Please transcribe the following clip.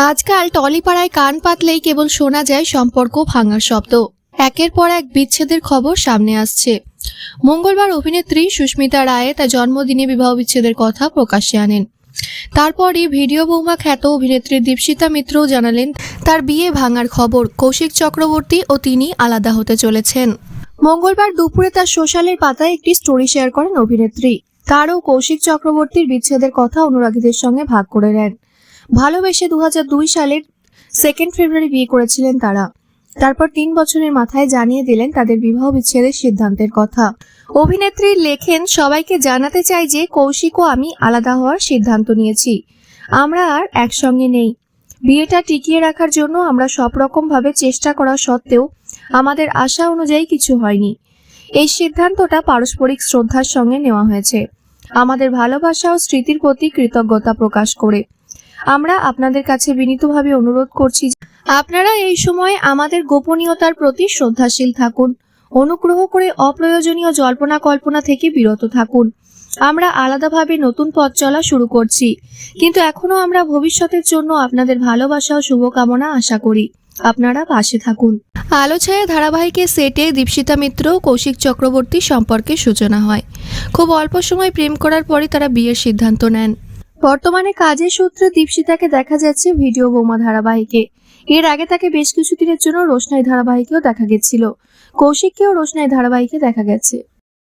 আজকাল টলিপাড়ায় কান পাতলেই কেবল শোনা যায় সম্পর্ক ভাঙার শব্দ। একের পর এক বিচ্ছেদের খবর সামনে আসছে। মঙ্গলবার অভিনেত্রী সুস্মিতা রায় তার জন্মদিনে বিবাহ বিচ্ছেদের কথা প্রকাশ্যে আনেন। তারপরই ভিডিও বৌমা খ্যাত অভিনেত্রী দীপশিতা মিত্রও জানালেন তার বিয়ে ভাঙার খবর। কৌশিক চক্রবর্তী ও তিনি আলাদা হতে চলেছেন। মঙ্গলবার দুপুরে তার সোশ্যালের পাতায় একটি স্টোরি শেয়ার করেন অভিনেত্রী। তারও কৌশিক চক্রবর্তীর বিচ্ছেদের কথা অনুরাগীদের সঙ্গে ভাগ করে নেন। ভালোবেসে 2002 সালের 2 ফেব্রুয়ারি বিয়ে করেছিলেন তারা। তারপর 3 বছরের মাথায় জানিয়ে দিলেন তাদের বিবাহ বিচ্ছেদের সিদ্ধান্তের কথা। অভিনেত্রী লেখেন, সবাইকে জানাতে চাই যে কৌশিক ও আমি আলাদা হওয়ার সিদ্ধান্ত নিয়েছি। আমরা আর একসঙ্গে নেই। বিয়েটা টিকিয়ে রাখার জন্য আমরা সব রকম ভাবে চেষ্টা করা সত্ত্বেও আমাদের আশা অনুযায়ী কিছু হয়নি। এই সিদ্ধান্তটা পারস্পরিক শ্রদ্ধার সঙ্গে নেওয়া হয়েছে, আমাদের ভালোবাসা ও স্মৃতির প্রতি কৃতজ্ঞতা প্রকাশ করে। আমরা আপনাদের কাছে বিনীতভাবে অনুরোধ করছি আপনারা এই সময়ে আমাদের গোপনীয়তার প্রতি শ্রদ্ধাশীল থাকুন। অনুগ্রহ করে অপ্রয়োজনীয় জল্পনা কল্পনা থেকে বিরত থাকুন। আমরা আলাদাভাবে নতুন পথ চলা শুরু করছি, কিন্তু এখনো আমরা ভবিষ্যতের জন্য আপনাদের ভালোবাসা ও শুভকামনা আশা করি। আপনারা পাশে থাকুন। আলো ছায়া ধারাবাহিকের সেটে দীপশিতা মিত্র ও কৌশিক চক্রবর্তী সম্পর্কের সূচনা হয়। খুব অল্প সময় প্রেম করার পরই তারা বিয়ের সিদ্ধান্ত নেন। বর্তমানে কাজের সূত্রে দীপশিতাকে দেখা যাচ্ছে ভিডিও বৌমা ধারাবাহিকে। এর আগে তাকে বেশ কিছুদিনের জন্য রোশনাই ধারাবাহিকেও দেখা গেছিল। কৌশিককেও রোশনাই ধারাবাহিকে দেখা গেছে।